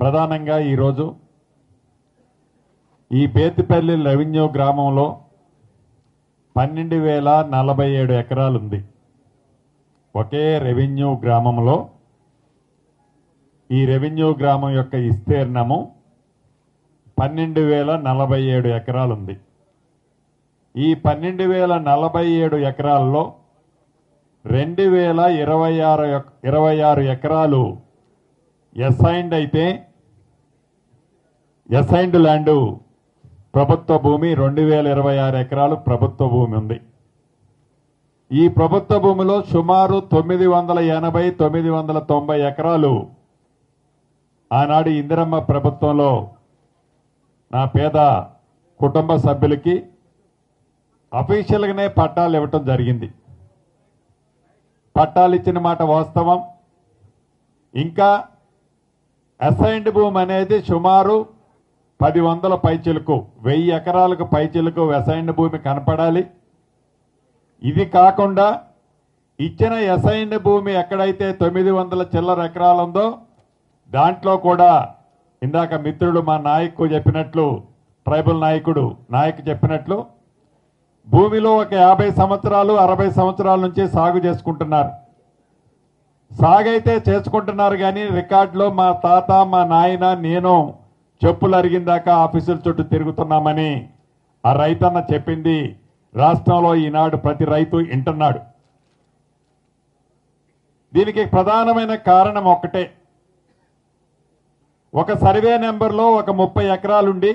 ప్రధానంగా ఈరోజు ఈ బేతిపల్లి రెవెన్యూ గ్రామంలో 12,047 ఎకరాలు ఉంది. ఒకే రెవెన్యూ గ్రామంలో ఈ రెవెన్యూ గ్రామం యొక్క విస్తీర్ణము 12,047 ఎకరాలు ఉంది. ఈ 12,047 ఎకరాల్లో 2,026 ఎకరాలు అసైన్డ్ అయితే అసైన్డ్ ల్యాండ్ ప్రభుత్వ భూమి 2,026 ఎకరాలు ప్రభుత్వ భూమి ఉంది. ఈ ప్రభుత్వ భూమిలో సుమారు 980-990 ఎకరాలు ఆనాడు ఇందిరమ్మ ప్రభుత్వంలో నా పేద కుటుంబ సభ్యులకి అఫీషియల్గానే పట్టాలు ఇవ్వటం జరిగింది. పట్టాలు ఇచ్చిన మాట వాస్తవం. ఇంకా అసైన్డ్ భూమి అనేది సుమారు 10,100 పైచిలకు 1000 ఎకరాలకు పైచిలకు అసైన్డ్ భూమి కనపడాలి. ఇది కాకుండా ఇచ్చిన అసైన్డ్ భూమి ఎక్కడైతే 900 చిల్లర ఎకరాలు ఉందో దాంట్లో కూడా ఇందాక మిత్రుడు మా నాయకు చెప్పినట్లు ట్రైబల్ నాయకు చెప్పినట్లు భూమిలో ఒక 50 సంవత్సరాలు 60 సంవత్సరాల నుంచి సాగు చేసుకుంటున్నారు. సాగైతే చేసుకుంటున్నారు కానీ రికార్డులో మా తాత మా నాయన నేను చెప్పులు అరిగిందాకా ఆఫీసుల చుట్టూ తిరుగుతున్నామని ఆ రైతన్న చెప్పింది రాష్ట్రంలో ఈనాడు ప్రతి రైతు వింటున్నాడు. దీనికి ప్రధానమైన కారణం ఒకటే. ఒక సర్వే నెంబర్లో ఒక 30 ఎకరాలుండి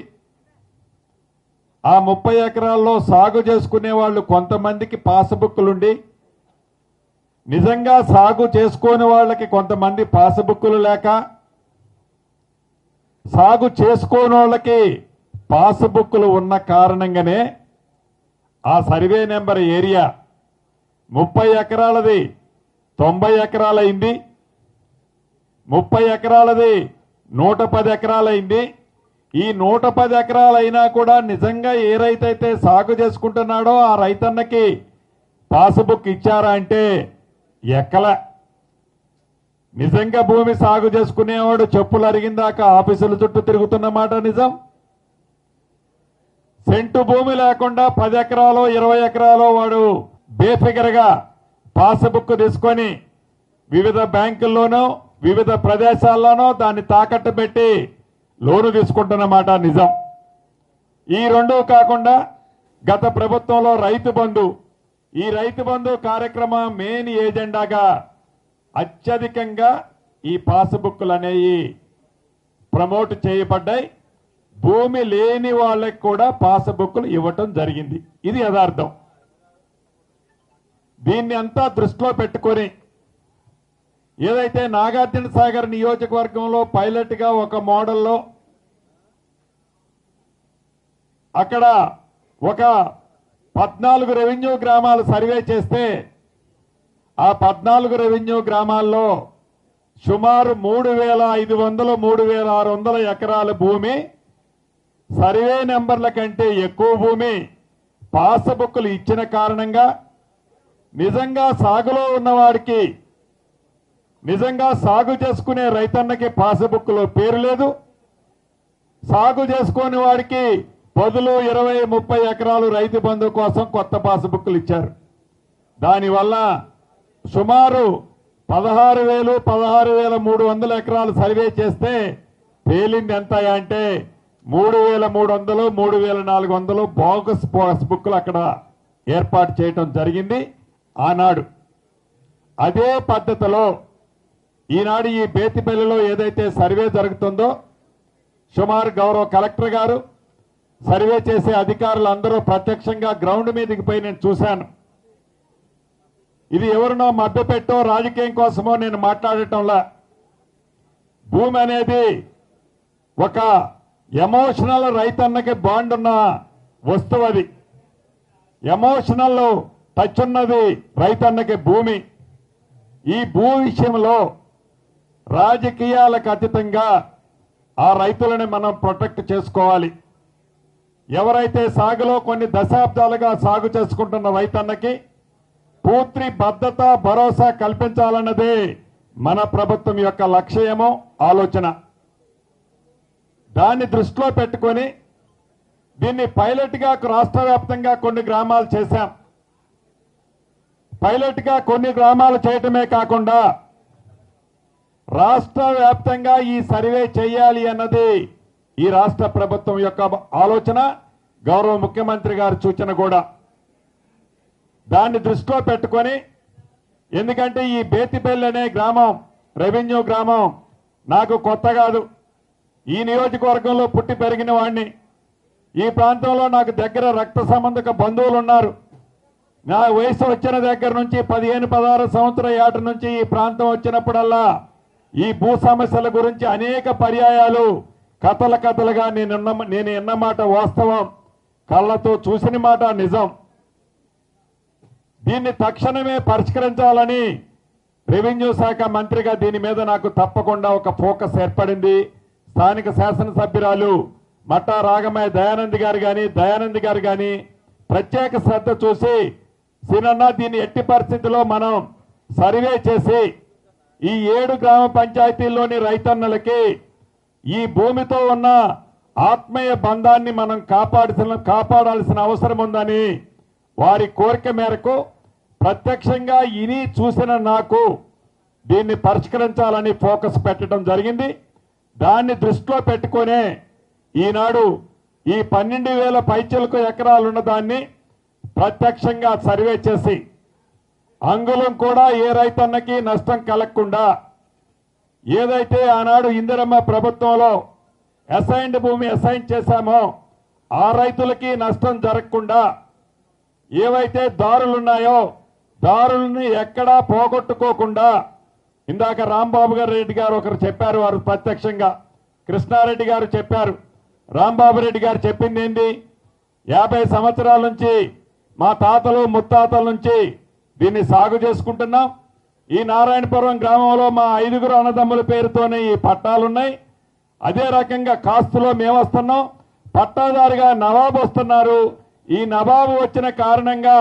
ఆ 30 ఎకరాల్లో సాగు చేసుకునే వాళ్ళు కొంతమందికి పాస్బుక్లుండి నిజంగా సాగు చేసుకోని వాళ్ళకి కొంతమంది పాస్బుక్లు లేక సాగు చేసుకోని వాళ్ళకి పాస్బుక్లు ఉన్న కారణంగానే ఆ సర్వే నెంబర్ ఏరియా 30 ఎకరాలది 90 ఎకరాలైంది, 30 ఎకరాలది 110 ఎకరాలైంది. ఈ 110 ఎకరాలైనా కూడా నిజంగా ఏ రైతైతే సాగు చేసుకుంటున్నాడో ఆ రైతన్నకి పాస్బుక్ ఇచ్చారా అంటే ఎక్కల. నిజంగా భూమి సాగు చేసుకునేవాడు చెప్పులు అరిగిందాక ఆఫీసుల చుట్టూ తిరుగుతున్న మాట నిజం. సెంటు భూమి లేకుండా 10 ఎకరాలో 20 ఎకరాలో వాడు బేఫిగర్గా పాస్బుక్ తీసుకొని వివిధ బ్యాంకుల్లోనూ వివిధ ప్రదేశాల్లోనూ దాన్ని తాకట్టు పెట్టి లోను తీసుకుంటున్నమాట నిజం. ఈ రెండూ కాకుండా గత ప్రభుత్వంలో ఈ రైతు బంధు కార్యక్రమం మెయిన్ ఏజెండాగా అత్యధికంగా ఈ పాస్బుక్లు అనేవి ప్రమోట్ చేయబడ్డాయి. భూమి లేని వాళ్ళకి కూడా పాస్బుక్లు ఇవ్వటం జరిగింది. ఇది యథార్థం. దీన్ని అంతా దృష్టిలో పెట్టుకొని ఏదైతే నాగార్జున సాగర్ నియోజకవర్గంలో పైలట్ గా ఒక మోడల్లో అక్కడ ఒక 14 రెవెన్యూ గ్రామాలు సర్వే చేస్తే ఆ 14 రెవెన్యూ గ్రామాల్లో సుమారు 3,500-3,600 ఎకరాల భూమి సర్వే నెంబర్ల కంటే ఎక్కువ భూమి పాస్బుక్లు ఇచ్చిన కారణంగా నిజంగా సాగులో ఉన్నవాడికి నిజంగా సాగు చేసుకునే రైతన్నకి పాస్బుక్లో పేరు లేదు. సాగు చేసుకునే వాడికి 10, 20, 30 ఎకరాలు రైతు బంధు కోసం కొత్త పాస్బుక్లు ఇచ్చారు. దానివల్ల సుమారు 16,300 ఎకరాలు సర్వే చేస్తే తేలింది ఎంత అంటే 3,300, 3,400 బోగస్ పాస్బుక్లు అక్కడ ఏర్పాటు చేయటం జరిగింది ఆనాడు. అదే పద్ధతిలో ఈనాడు ఈ బేతిపల్లిలో ఏదైతే సర్వే జరుగుతుందో సుమారు గౌరవ కలెక్టర్ గారు సర్వే చేసే అధికారులు అందరూ ప్రత్యక్షంగా గ్రౌండ్ మీదకి పోయి నేను చూశాను. ఇది ఎవరినో మభ్యపెట్టో రాజకీయం కోసమో నేను మాట్లాడటంలా. భూమి అనేది ఒక ఎమోషనల్ రైతన్నకి బాండ్ ఉన్న వస్తువు. అది ఎమోషనల్ టచ్ ఉన్నది రైతన్నకి భూమి. ఈ భూ విషయంలో రాజకీయాలకు అతీతంగా ఆ రైతులని మనం ప్రొటెక్ట్ చేసుకోవాలి. ఎవరైతే సాగులో కొన్ని దశాబ్దాలుగా సాగు చేసుకుంటున్న రైతన్నకి పూర్తి భద్రత భరోసా కల్పించాలన్నదే మన ప్రభుత్వం యొక్క లక్ష్యమో ఆలోచన. దాన్ని దృష్టిలో పెట్టుకొని దీన్ని పైలట్గా రాష్ట్ర వ్యాప్తంగా కొన్ని గ్రామాలు చేశాం. పైలట్గా కొన్ని గ్రామాలు చేయటమే కాకుండా రాష్ట్ర వ్యాప్తంగా ఈ సర్వే చేయాలి అన్నది ఈ రాష్ట్ర ప్రభుత్వం యొక్క ఆలోచన, గౌరవ ముఖ్యమంత్రి గారి సూచన కూడా. దాన్ని దృష్టిలో పెట్టుకొని, ఎందుకంటే ఈ బేతిపల్లి అనే గ్రామం రెవెన్యూ గ్రామం నాకు కొత్త కాదు. ఈ నియోజకవర్గంలో పుట్టి పెరిగిన వాడిని. ఈ ప్రాంతంలో నాకు దగ్గర రక్త సంబంధక బంధువులు ఉన్నారు. నా వయసు వచ్చిన దగ్గర నుంచి 15-16 సంవత్సరాల ఏట నుంచి ఈ ప్రాంతం వచ్చినప్పుడల్లా ఈ భూ సమస్యల గురించి అనేక పర్యాయాలు కథలుగా నేను విన్నమాట వాస్తవం, కళ్ళతో చూసిన మాట నిజం. దీన్ని తక్షణమే పరిష్కరించాలని రెవెన్యూ శాఖ మంత్రిగా దీని మీద నాకు తప్పకుండా ఒక ఫోకస్ ఏర్పడింది. స్థానిక శాసనసభ్యురాలు మట్టా రాగమయ్య దయానంద్ గారు కానీ ప్రత్యేక శ్రద్ధ చూసి, సినన్న దీన్ని ఎట్టి పరిస్థితిలో మనం సర్వే చేసి ఈ 7 గ్రామ పంచాయతీల్లోని రైతన్నలకి ఈ భూమితో ఉన్న ఆత్మీయ బంధాన్ని మనం కాపాడాల్సిన అవసరం ఉందని వారి కోరిక మేరకు ప్రత్యక్షంగా ఇని చూసిన నాకు దీన్ని పరిష్కరించాలని ఫోకస్ పెట్టడం జరిగింది. దాన్ని దృష్టిలో పెట్టుకునే ఈనాడు ఈ 12,000 పైచిలకు ఎకరాలున్న దాన్ని ప్రత్యక్షంగా సర్వే చేసి అంగుళం కూడా ఏ రైతన్నకి నష్టం కలగకుండా, ఏదైతే ఆనాడు ఇందిరమ్మ ప్రభుత్వంలో అసైన్డ్ భూమి అసైన్ చేశామో ఆ రైతులకి నష్టం జరగకుండా, ఏవైతే దారులున్నాయో దారుల్ని ఎక్కడా పోగొట్టుకోకుండా, ఇందాక రాంబాబు రెడ్డి గారు ఒకరు చెప్పారు, వారు ప్రత్యక్షంగా కృష్ణారెడ్డి గారు చెప్పారు. రాంబాబు రెడ్డి గారు చెప్పింది ఏంటి, 50 సంవత్సరాల నుంచి మా తాతలు ముత్తాతల నుంచి దీన్ని సాగు చేసుకుంటున్నాం. ఈ నారాయణపురం గ్రామంలో మా 5గురు అన్నదమ్ముల పేరుతోనే ఈ పట్టాలున్నాయి. అదే రకంగా కాస్తులో మేము వస్తున్నాం, పట్టాదారుగా నవాబు వస్తున్నారు. ఈ నవాబు వచ్చిన కారణంగా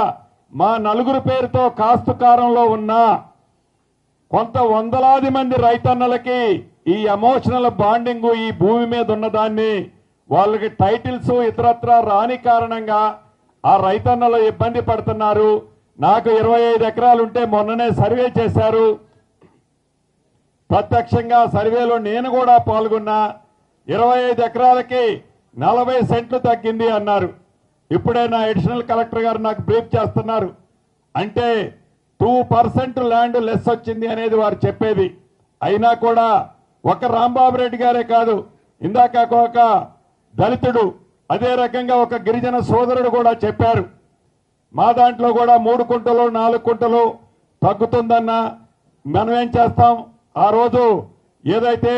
మా 4 పేరుతో కాస్తుకారంలో ఉన్న కొంత వందలాది మంది రైతన్నలకి ఈ ఎమోషనల్ బాండింగ్ ఈ భూమి మీద ఉన్నదాన్ని వాళ్ళకి టైటిల్స్ ఇతరత్ర రాని కారణంగా ఆ రైతన్నలు ఇబ్బంది పడుతున్నారు. నాకు 25 ఎకరాలుంటే మొన్ననే సర్వే చేశారు. ప్రత్యక్షంగా సర్వేలో నేను కూడా పాల్గొన్నా. 25 ఎకరాలకి 40 సెంట్లు తగ్గింది అన్నారు. ఇప్పుడే నా అడిషనల్ కలెక్టర్ గారు నాకు బ్రీఫ్ చేస్తున్నారు. అంటే 2% ల్యాండ్ లెస్ వచ్చింది అనేది వారు చెప్పేది. అయినా కూడా ఒక రాంబాబు రెడ్డి గారే కాదు, ఇందాక ఒక దళితుడు, అదే రకంగా ఒక గిరిజన సోదరుడు కూడా చెప్పారు, మా దాంట్లో కూడా 3 కుంటలు 4 కుంటలు తగ్గుతుందన్నా మనం ఏం చేస్తాం. ఆ రోజు ఏదైతే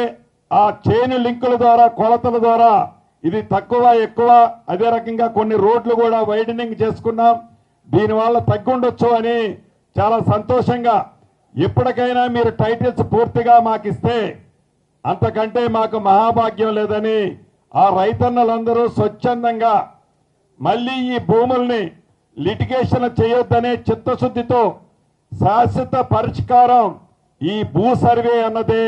ఆ చైన్ లింకుల ద్వారా కొలతల ద్వారా ఇది తక్కువ ఎక్కువ, అదే రకంగా కొన్ని రోడ్లు కూడా వైడనింగ్ చేసుకున్నాం, దీనివల్ల తగ్గుండొచ్చు అని చాలా సంతోషంగా, ఎప్పటికైనా మీరు టైటిల్స్ పూర్తిగా మాకు ఇస్తే అంతకంటే మాకు మహాభాగ్యం లేదని ఆ రైతన్నలందరూ స్వచ్ఛందంగా మళ్ళీ ఈ భూముల్ని లిటిగేషన్ చేయొద్దనే చిత్తశుద్ధితో శాశ్వత పరిష్కారం ఈ భూ సర్వే అన్నదే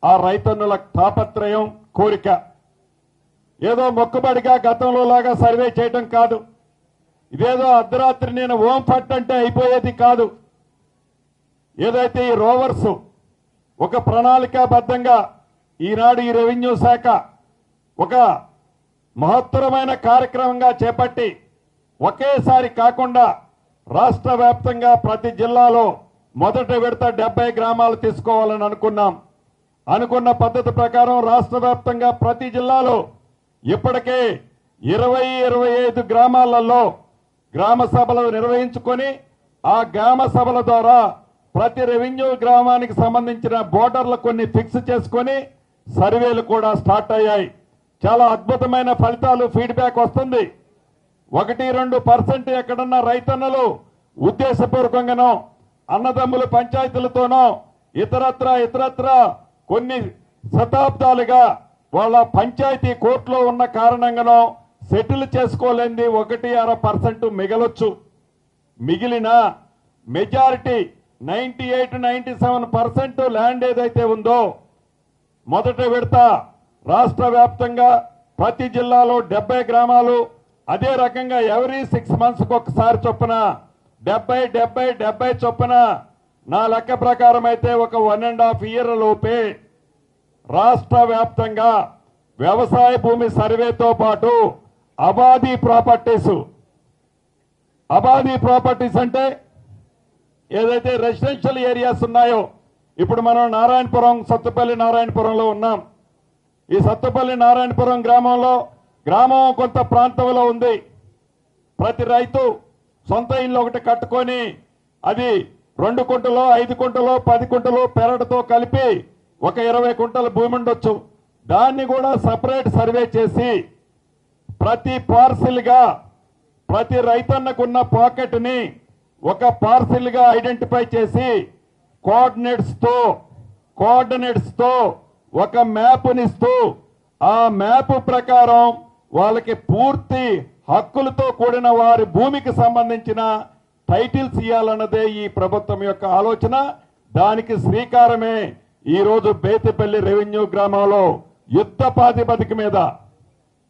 ఆ రైతన్నుల తాపత్రయం, కోరిక. ఏదో మొక్కుబడిగా గతంలో లాగా సర్వే చేయటం కాదు, ఇదేదో అర్ధరాత్రి నేను ఓం ఫట్ అంటే అయిపోయేది కాదు. ఏదైతే ఈ రోవర్స్ ఒక ప్రణాళికాబద్ధంగా ఈనాడు ఈ రెవెన్యూ శాఖ ఒక మహత్తరమైన కార్యక్రమంగా చేపట్టి ఒకేసారి కాకుండా రాష్ట్ర వ్యాప్తంగా ప్రతి జిల్లాలో మొదటి విడత 70 గ్రామాలు తీసుకోవాలని అనుకున్నాం. అనుకున్న పద్ధతి ప్రకారం రాష్ట్ర వ్యాప్తంగా ప్రతి జిల్లాలో ఇప్పటికే 20-25 గ్రామాలలో గ్రామ సభలు నిర్వహించుకొని ఆ గ్రామ సభల ద్వారా ప్రతి రెవెన్యూ గ్రామానికి సంబంధించిన బోర్డర్లు కొన్ని ఫిక్స్ చేసుకొని సర్వేలు కూడా స్టార్ట్ అయ్యాయి. చాలా అద్భుతమైన ఫలితాలు, ఫీడ్బ్యాక్ వస్తుంది. 1-2% ఎక్కడన్నా రైతన్నలు ఉద్దేశపూర్వకంగానో అన్నదమ్ముల పంచాయతీలతోనో ఇతరత్ర కొన్ని శతాబ్దాలుగా వాళ్ళ పంచాయతీ కోర్టులో ఉన్న కారణంగానో సెటిల్ చేసుకోలేంది 1-6% మిగలొచ్చు. మిగిలిన మెజారిటీ 98-97% ల్యాండ్ ఏదైతే ఉందో మొదట విడత రాష్ట్ర వ్యాప్తంగా ప్రతి జిల్లాలో 70 గ్రామాలు, అదే రకంగా ఎవ్రీ 6 months ఒకసారి చొప్పున 70 చొప్పున నా లెక్క ప్రకారం అయితే ఒక 1.5 year లోపే రాష్ట్ర వ్యాప్తంగా వ్యవసాయ భూమి సర్వేతో పాటు అబాదీ ప్రాపర్టీస్ అంటే ఏదైతే రెసిడెన్షియల్ ఏరియాస్ ఉన్నాయో, ఇప్పుడు మనం నారాయణపురం, సత్తుపల్లి నారాయణపురంలో ఉన్నాం. ఈ సత్తుపల్లి నారాయణపురం గ్రామం కొంత ప్రాంతంలో ఉంది. ప్రతి రైతు సొంత ఇల్లు ఒకటి కట్టుకొని అది 2 కుంటలో 5 కుంటలో 10 కుంటలు పెరడుతో కలిపి ఒక 20 కుంటల భూమి ఉండొచ్చు. దాన్ని కూడా సపరేట్ సర్వే చేసి ప్రతి పార్సిల్ గా ప్రతి రైతన్నకున్న పాకెట్ ని ఒక పార్సిల్ గా ఐడెంటిఫై చేసి కోఆర్డినేట్స్ తో ఒక మ్యాప్నిస్తూ ఆ మ్యాప్ ప్రకారం వాళ్ళకి పూర్తి హక్కులతో కూడిన వారి భూమికి సంబంధించిన టైటిల్స్ ఇవ్వాలన్నదే ఈ ప్రభుత్వం యొక్క ఆలోచన. దానికి శ్రీకారమే ఈ రోజు బేతిపల్లి రెవెన్యూ గ్రామంలో యుద్ధ ప్రాతిపదిక మీద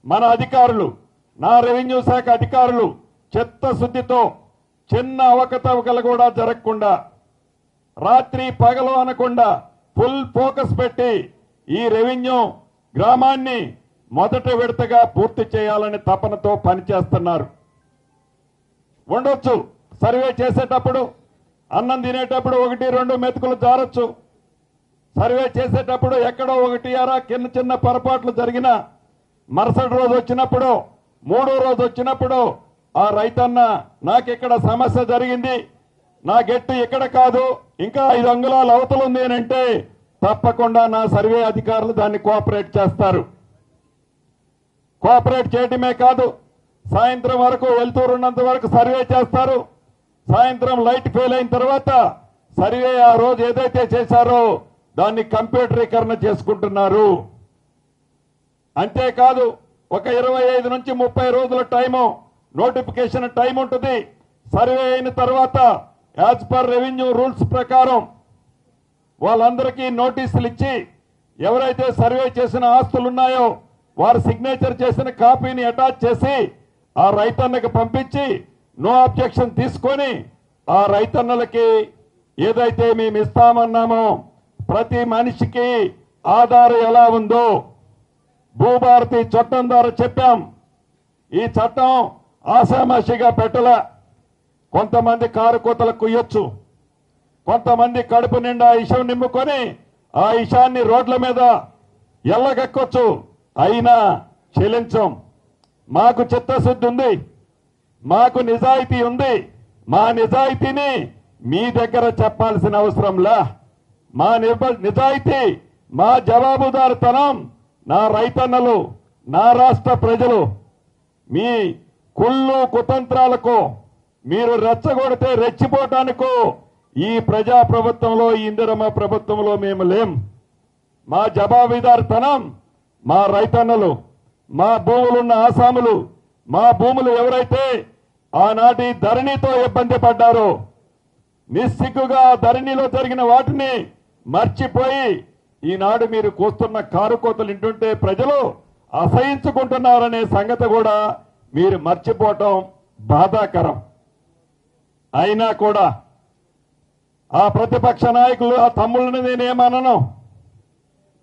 మన అధికారులు, నా రెవెన్యూ శాఖ అధికారులు చిత్తశుద్ధితో చిన్న అవకతవకలు కూడా జరగకుండా, రాత్రి పగలు అనకుండా ఫుల్ ఫోకస్ పెట్టి ఈ రెవెన్యూ గ్రామాన్ని మొదటి విడతగా పూర్తి చేయాలని తపనతో పనిచేస్తున్నారు. ఉండొచ్చు సర్వే చేసేటప్పుడు అన్నం తినేటప్పుడు 1-2 మెతుకులు జారొచ్చు. సర్వే చేసేటప్పుడు ఎక్కడో 1 చిన్న పొరపాట్లు జరిగినా మరుసటి రోజు వచ్చినప్పుడు, 3వ రోజు వచ్చినప్పుడు ఆ రైతన్న నాకిక్కడ సమస్య జరిగింది, నా గెట్టు ఇక్కడ కాదు ఇంకా 5 అంగుళాల అవతల ఉంది అంటే తప్పకుండా నా సర్వే అధికారులు దాన్ని కోఆపరేట్ చేస్తారు. కోఆపరేట్ చేయడమే కాదు, సాయంత్రం వరకు వెళ్తూరున్నంత వరకు సర్వే చేస్తారు. సాయంత్రం లైట్ ఫెయిల్ అయిన తర్వాత సర్వే ఆ రోజు ఏదైతే చేశారో దాన్ని కంప్యూటరీకరణ చేసుకుంటున్నారు. అంతేకాదు ఒక 25 నుంచి 30 రోజుల టైము నోటిఫికేషన్ టైం ఉంటుంది. సర్వే అయిన తర్వాత యాజ్ పర్ రెవెన్యూ రూల్స్ ప్రకారం వాళ్ళందరికీ నోటీసులు ఇచ్చి ఎవరైతే సర్వే చేసిన ఆస్తులు ఉన్నాయో వారు సిగ్నేచర్ చేసిన కాపీని అటాచ్ చేసి ఆ రైతన్నకి పంపించి నో అబ్జెక్షన్ తీసుకొని ఆ రైతన్నలకి ఏదైతే మేము ఇస్తామన్నామో ప్రతి మనిషికి ఆధారం ఎలా ఉందో భూభారతి చట్టం ద్వారా చెప్పాం. ఈ చట్టం ఆషామాషిగా పెట్టలే. కొంతమంది కారు కోతలకు కుయ్యొచ్చు, కొంతమంది కడుపు నిండా ఇషం నింపుకొని ఆ ఇషాన్ని రోడ్ల మీద ఎల్లగక్కొచ్చు. అయినా చెల్లించం. మాకు చిత్తశుద్ధి ఉంది, మాకు నిజాయితీ ఉంది. మా నిజాయితీని మీ దగ్గర చెప్పాల్సిన అవసరంలా. మా నిజాయితీ, మా జవాబుదారితనం నా రైతన్నలు, నా రాష్ట్ర ప్రజలు మీ కుళ్ళు కుతంత్రాలకు మీరు రెచ్చగొడితే రెచ్చిపోవటానికో ఈ ప్రజా ప్రభుత్వంలో, ఈ ఇందిరమ్మ ప్రభుత్వంలో మేము లేం. మా జవాబుదారితనం మా రైతన్నలు, మా భూములున్న ఆసాములు, మా భూములు ఎవరైతే ఆనాటి ధరణితో ఇబ్బంది పడ్డారో నిస్సిగ్గుగా ధరణిలో జరిగిన వాటిని మర్చిపోయి ఈనాడు మీరు కూస్తున్న కారు కోతలు వింటుంటే ప్రజలు అసహించుకుంటున్నారనే సంగతి కూడా మీరు మర్చిపోవటం బాధాకరం. అయినా కూడా ఆ ప్రతిపక్ష నాయకులు ఆ తమ్ముళ్ళని నేనేమనను.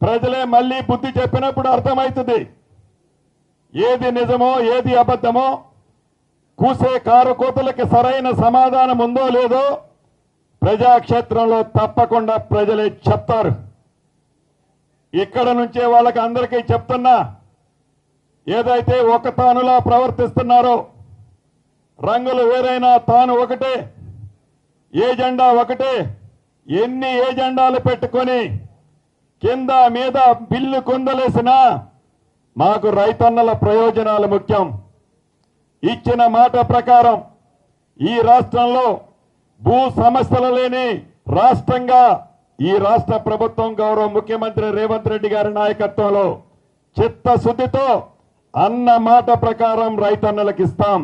ప్రజలే మళ్లీ బుద్ధి చెప్పినప్పుడు అర్థమవుతుంది ఏది నిజమో ఏది అబద్ధమో. కూసే కారు కోతలకి సరైన సమాధానం ఉందో లేదో ప్రజాక్షేత్రంలో తప్పకుండా ప్రజలే చెప్తారు. ఇక్కడ నుంచే వాళ్ళకి అందరికీ చెప్తున్నా, ఏదైతే ఒక తానులా ప్రవర్తిస్తున్నారో, రంగులు వేరైనా తాను ఒకటే, ఏజెండా ఒకటే, ఎన్ని ఏజెండాలు పెట్టుకొని కింద మీద బిల్లు కొందలేసినా మాకు రైతన్నల ప్రయోజనాలు ముఖ్యం. ఇచ్చిన మాట ప్రకారం ఈ రాష్ట్రంలో భూ సమస్యలు లేని రాష్ట్రంగా ఈ రాష్ట్ర ప్రభుత్వం గౌరవ ముఖ్యమంత్రి రేవంత్ రెడ్డి గారి నాయకత్వంలో చిత్తశుద్ధితో అన్న మాట ప్రకారం రైతన్నలకు ఇస్తాం.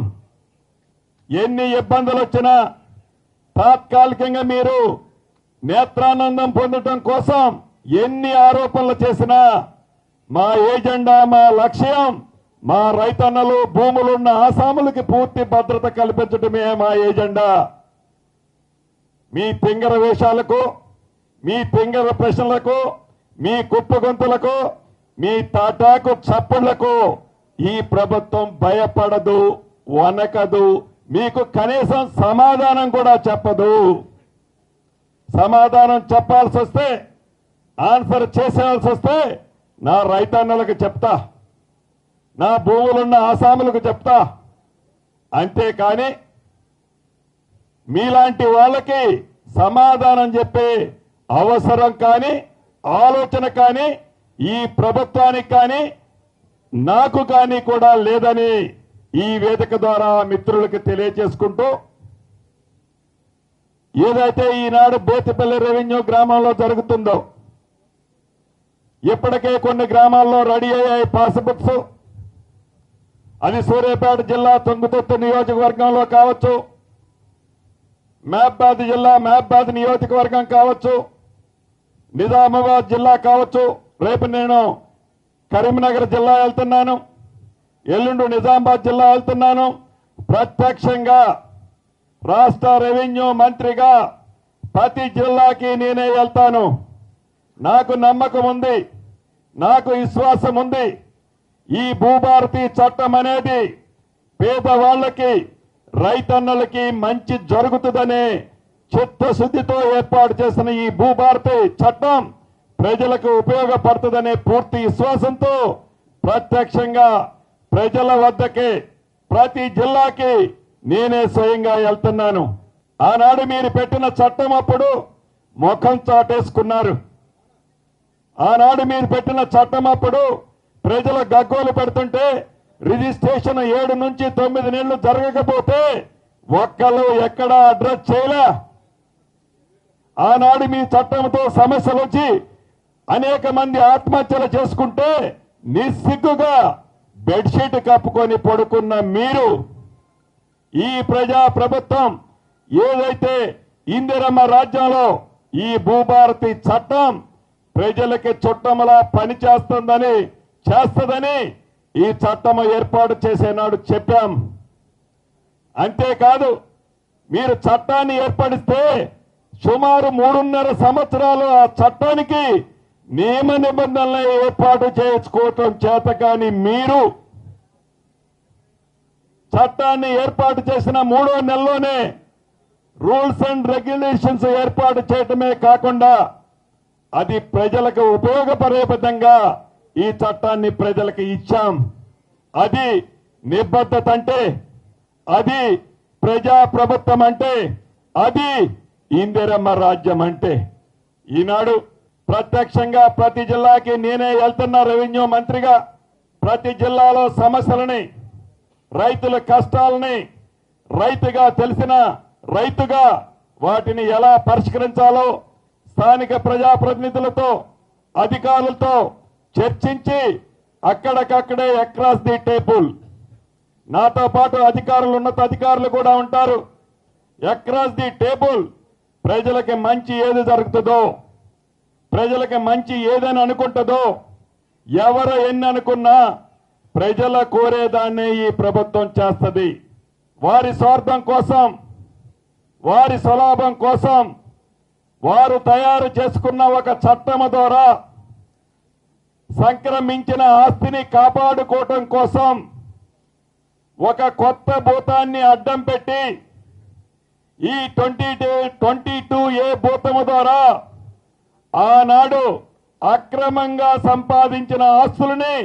ఎన్ని ఇబ్బందులు వచ్చినా తాత్కాలికంగా మీరు నేత్రానందం పొందడం కోసం ఎన్ని ఆరోపణలు చేసినా మా ఎజెండా, మా లక్ష్యం మా రైతన్నలు, భూములున్న ఆసాములకి పూర్తి భద్రత కల్పించడమే మా ఎజెండా. మీ తింగర వేషాలకు, మీ తింగర ప్రశ్నలకు, మీ కుప్పగొంతులకు, మీ తాటాకు చప్పుళ్లకు ఈ ప్రభుత్వం భయపడదు, వనకదు. మీకు కనీసం సమాధానం కూడా చెప్పదు. సమాధానం చెప్పాల్సి వస్తే, ఆన్సర్ చేసేయాల్సి వస్తే నా రైతన్నలకు చెప్తా, నా భూములున్న ఆసాములకు చెప్తా. అంతేకాని మీలాంటి వాళ్ళకి సమాధానం చెప్పే అవసరం కానీ, ఆలోచన కానీ ఈ ప్రభుత్వానికి కానీ, నాకు కానీ కూడా లేదని ఈ వేదిక ద్వారా మిత్రులకు తెలియజేసుకుంటూ, ఏదైతే ఈనాడు బేతిపల్లి రెవెన్యూ గ్రామంలో జరుగుతుందో, ఇప్పటికే కొన్ని గ్రామాల్లో రెడీ అయ్యాయి పాస్బుక్స్. అది సూర్యాపేట జిల్లా తుంగతుర్తి నియోజకవర్గంలో కావచ్చు, మహబాద్ జిల్లా మహబాద్ నియోజకవర్గం కావచ్చు, నిజామాబాద్ జిల్లా కావచ్చు. రేపు నేను కరీంనగర్ జిల్లా వెళ్తున్నాను, ఎల్లుండి నిజామాబాద్ జిల్లా వెళ్తున్నాను. ప్రత్యక్షంగా రాష్ట్ర రెవెన్యూ మంత్రిగా ప్రతి జిల్లాకి నేనే వెళ్తాను. నాకు నమ్మకం ఉంది, నాకు విశ్వాసం ఉంది. ఈ భూభారతి చట్టం అనేది పేదవాళ్లకి, రైతన్నలకి మంచి జరుగుతుందనే చిత్తశుద్ధితో ఏర్పాటు చేసిన ఈ భూభారతి చట్టం ప్రజలకు ఉపయోగపడుతుందనే పూర్తి విశ్వాసంతో ప్రత్యక్షంగా ప్రజల వద్దకే, ప్రతి జిల్లాకి నేనే స్వయంగా వెళ్తున్నాను. ఆనాడు మీరు పెట్టిన చట్టం అప్పుడు ముఖం చాటేసుకున్నారు. ఆనాడు మీరు పెట్టిన చట్టం అప్పుడు ప్రజల గగ్గోలు పెడుతుంటే, రిజిస్ట్రేషన్ 7 నుంచి 9 నెలలు జరగకపోతే ఒక్కళ్ళు ఎక్కడా అడ్రస్ చేయలే. ఆనాడు మీ చట్టంతో సమస్యలు వచ్చి అనేక మంది ఆత్మహత్యలు చేసుకుంటే నిస్సిగ్గుగా బెడ్షీట్ కప్పుకొని పడుకున్న మీరు, ఈ ప్రజా ప్రభుత్వం ఏదైతే ఇందిరమ్మ రాజ్యంలో ఈ భూభారతి చట్టం ప్రజలకి చుట్టమలా చేస్తుందని ఈ చట్టం ఏర్పాటు చేసేనాడు చెప్పాం. అంతేకాదు, మీరు చట్టాన్ని ఏర్పడిస్తే సుమారు 3.5 సంవత్సరాలు ఆ చట్టానికి నియమ నిబంధనలు ఏర్పాటు చేసుకోవటం చేత కానీ మీరు చట్టాన్ని ఏర్పాటు చేసిన 3వ నెలలోనే రూల్స్ అండ్ రెగ్యులేషన్స్ ఏర్పాటు చేయటమే కాకుండా అది ప్రజలకు ఉపయోగపడే విధంగా ఈ చట్టాన్ని ప్రజలకు ఇచ్చాం. అది నిబద్ధత అంటే, అది ప్రజా ప్రభుత్వం అంటే, అది ఇందిరమ్మ రాజ్యం అంటే. ఈనాడు ప్రత్యక్షంగా ప్రతి జిల్లాకి నేనే వెళ్తున్నా రెవెన్యూ మంత్రిగా. ప్రతి జిల్లాలో సమస్యలని, రైతుల కష్టాలని రైతుగా తెలిసిన రైతుగా వాటిని ఎలా పరిష్కరించాలో స్థానిక ప్రజాప్రతినిధులతో, అధికారులతో చర్చించి అక్కడికక్కడే అక్రాస్ ది టేబుల్, నాతో పాటు అధికారులు, ఉన్నత అధికారులు కూడా ఉంటారు. అక్రాస్ ది టేబుల్ ప్రజలకి మంచి ఏది జరుగుతుందో, ప్రజలకి మంచి ఏదని అనుకుంటుందో, ఎవరు ఎన్ని అనుకున్నా ప్రజల కోరేదాన్నే ఈ ప్రభుత్వం చేస్తుంది. వారి స్వార్థం కోసం, వారి స్వలాభం కోసం వారు తయారు చేసుకున్న ఒక చట్టం ద్వారా సంక్రమించిన ఆస్తిని కాపాడుకోవటం కోసం ఒక కొత్త భూతాన్ని అడ్డం పెట్టి ఈ 22A భూతము ద్వారా ఆనాడు అక్రమంగా సంపాదించిన ఆస్తులని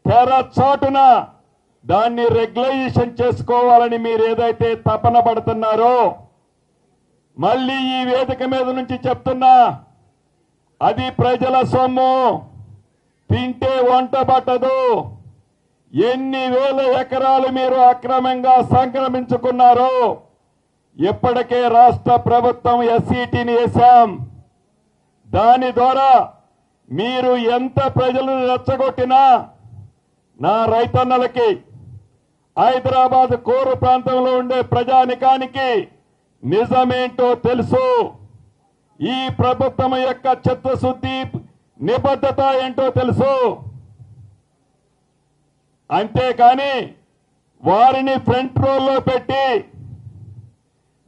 తెరచాటున దాన్ని రెగ్యులైజేషన్ చేసుకోవాలని మీరు ఏదైతే తపన పడుతున్నారో, మళ్ళీ ఈ వేదిక మీద నుంచి చెప్తున్నా, అది ప్రజల సొమ్ము, తింటే వంట పట్టదు. ఎన్ని వేల ఎకరాలు మీరు అక్రమంగా సంక్రమించుకున్నారో ఇప్పటికే రాష్ట్ర ప్రభుత్వం ఎస్సీటీని వేశాం. దాని ద్వారా మీరు ఎంత ప్రజలను రెచ్చగొట్టినా నా రైతన్నలకి, హైదరాబాద్ కోరు ప్రాంతంలో ఉండే ప్రజానికానికి నిజమేంటో తెలుసు. ఈ ప్రభుత్వం యొక్క చిత్తశుద్ధి, నిబద్ధత ఏంటో తెలుసు. అంతేకాని వారిని ఫ్రంట్ రోల్లో పెట్టి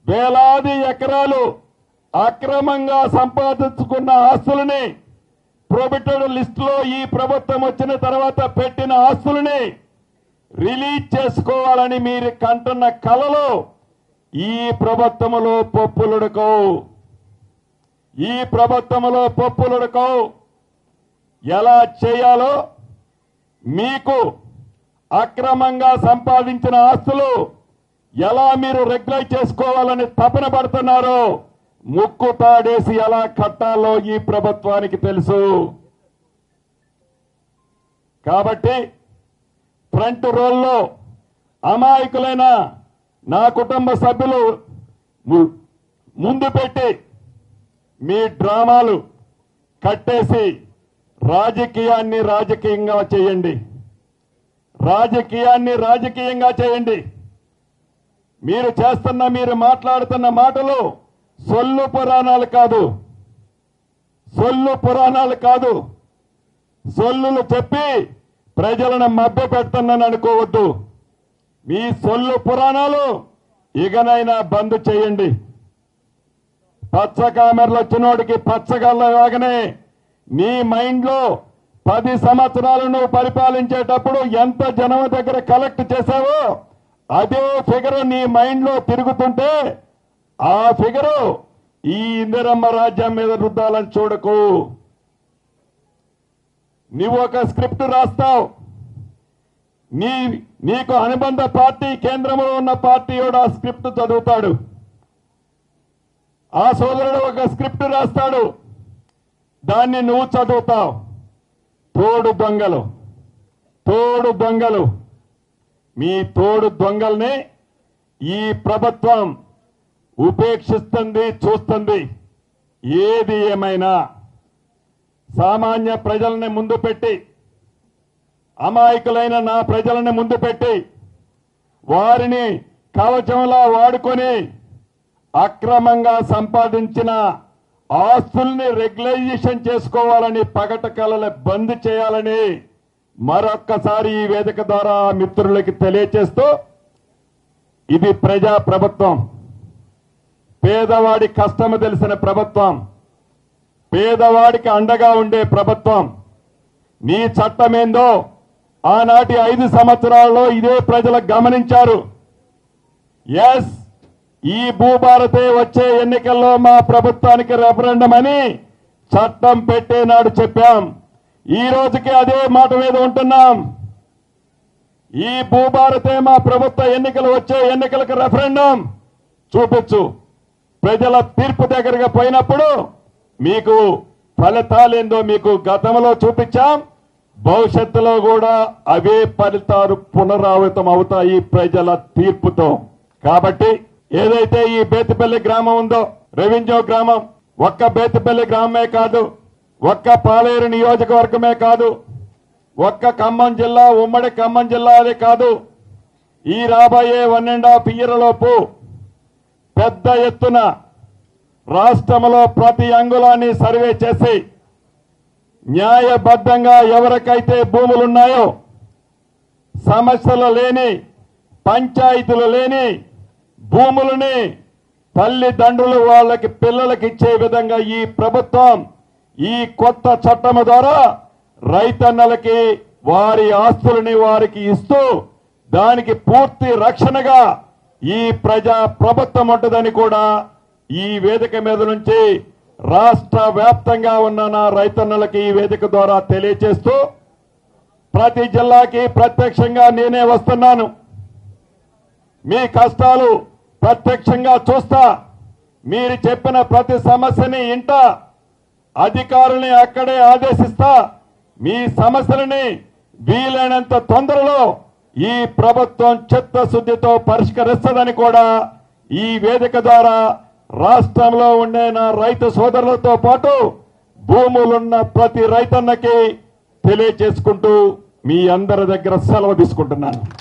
వేలాది ఎకరాలు అక్రమంగా సంపాదించుకున్న ఆస్తులని ప్రొహిబిటెడ్ లిస్టులో ఈ ప్రభుత్వం వచ్చిన తర్వాత పెట్టిన ఆస్తులని రిలీజ్ చేసుకోవాలని మీరు కంటున్న కలలో ఈ ప్రభుత్వములో పప్పులుడకవు. ఈ ప్రభుత్వములో పప్పులుడకవు. ఎలా చేయాలో మీకు అక్రమంగా సంపాదించిన ఆస్తులు ఎలా మీరు రెగ్యులైజ్ చేసుకోవాలని తపన పడుతున్నారో ముక్కు తాడేసి ఎలా కట్టాలో ఈ ప్రభుత్వానికి తెలుసు. కాబట్టి ఫ్రంట్ రోల్లో అమాయకులైన నా కుటుంబ సభ్యులు ముందు పెట్టి మీ డ్రామాలు కట్టేసి రాజకీయాన్ని రాజకీయంగా చేయండి. రాజకీయాన్ని రాజకీయంగా చేయండి. మీరు మాట్లాడుతున్న మాటలు సొల్లు పురాణాలు కాదు. సొల్లు పురాణాలు కాదు. సొల్లులు చెప్పి ప్రజలను మభ్య పెడుతున్నాను అనుకోవద్దు. మీ సొల్లు పురాణాలు ఇకనైనా బంద్ చేయండి. పచ్చ కామెర్లు వచ్చినోడికి పచ్చగల్లలాగానే నీ మైండ్ లో 10 సంవత్సరాలు నువ్వు పరిపాలించేటప్పుడు ఎంత జనం దగ్గర కలెక్ట్ చేశావో అదే ఫిగరు నీ మైండ్ లో తిరుగుతుంటే ఆ ఫిగరు ఈ ఇందిరమ్మ రాజ్యం మీద రుద్దాలని చూడకు. నువ్వు ఒక స్క్రిప్ట్ రాస్తావు. నీకు అనుబంధ పార్టీ కేంద్రంలో ఉన్న పార్టీ ఆ స్క్రిప్ట్ చదువుతాడు. ఆ సోదరుడు ఒక స్క్రిప్ట్ రాస్తాడు. దాన్ని నువ్వు చదువుతావు. తోడు దొంగలు మీ తోడు దొంగల్ని ఈ ప్రభుత్వం ఉపేక్షిస్తుంది, చూస్తుంది. ఏది ఏమైనా సామాన్య ప్రజల్ని ముందు పెట్టి, అమాయకులైన నా ప్రజలని ముందు పెట్టి వారిని కవచంలా వాడుకొని అక్రమంగా సంపాదించిన ఆస్తుల్ని రెగ్యులైజేషన్ చేసుకోవాలని పగట కలలు బంద్ చేయాలని మరొక్కసారి ఈ వేదిక ద్వారా మిత్రులకి తెలియచేస్తూ, ఇది ప్రజా ప్రభుత్వం. పేదవాడి కష్టము తెలిసిన ప్రభుత్వం. పేదవాడికి అండగా ఉండే ప్రభుత్వం. నీ చట్టమేందో ఆనాటి 5 సంవత్సరాల్లో ఇదే ప్రజలు గమనించారు. ఎస్, ఈ భూభారతే వచ్చే ఎన్నికల్లో మా ప్రభుత్వానికి రెఫరెండం అని చట్టం పెట్టేనాడు చెప్పాం. ఈ రోజుకి అదే మాట మీద ఉంటున్నాం. ఈ భూభారతే మా ప్రభుత్వ ఎన్నికలు వచ్చే ఎన్నికలకు రెఫరెండం చూపించు. ప్రజల తీర్పు దగ్గరగా పోయినప్పుడు మీకు ఫలితాలేందో మీకు గతంలో చూపించాం. భవిష్యత్తులో కూడా అవే ఫలితాలు పునరావృతం అవుతాయి ప్రజల తీర్పుతో. కాబట్టి ఏదైతే ఈ బేతిపల్లి గ్రామం ఉందో, రెవెన్యూ గ్రామం, ఒక్క బేతిపల్లి గ్రామమే కాదు, ఒక్క పాలేరు నియోజకవర్గమే కాదు, ఒక్క ఖమ్మం జిల్లా, ఉమ్మడి ఖమ్మం జిల్లా అదే కాదు, ఈ రాబోయే 1.5 ఇయర్లోపు పెద్ద ఎత్తున రాష్ట్రంలో ప్రతి అంగుళాన్ని సర్వే చేసి న్యాయబద్ధంగా ఎవరికైతే భూములున్నాయో, సమస్యలు లేని, పంచాయతీలు లేని భూములని తల్లిదండ్రులు వాళ్ళకి పిల్లలకి ఇచ్చే విధంగా ఈ ప్రభుత్వం ఈ కొత్త చట్టం ద్వారా రైతన్నలకి వారి ఆస్తులని వారికి ఇస్తూ దానికి పూర్తి రక్షణగా ఈ ప్రజా ప్రభుత్వం ఉంటుందని కూడా ఈ వేదిక మీద నుంచి రాష్ట్ర వ్యాప్తంగా ఉన్న నా రైతన్నలకి ఈ వేదిక ద్వారా తెలియజేస్తూ, ప్రతి జిల్లాకి ప్రత్యక్షంగా నేనే వస్తున్నాను. మీ కష్టాలు ప్రత్యక్షంగా చూస్తా. మీరు చెప్పిన ప్రతి సమస్యని ఇంటా, అధికారుల్ని అక్కడే ఆదేశిస్తా. మీ సమస్యలని వీలైనంత తొందరలో ఈ ప్రభుత్వం చిత్తశుద్ధితో పరిష్కరిస్తుందని కూడా ఈ వేదిక ద్వారా రాష్ట్రంలో ఉండే నా రైతు సోదరులతో పాటు భూములున్న ప్రతి రైతన్నకి తెలియచేసుకుంటూ మీ అందరి దగ్గర సెలవు తీసుకుంటున్నాను.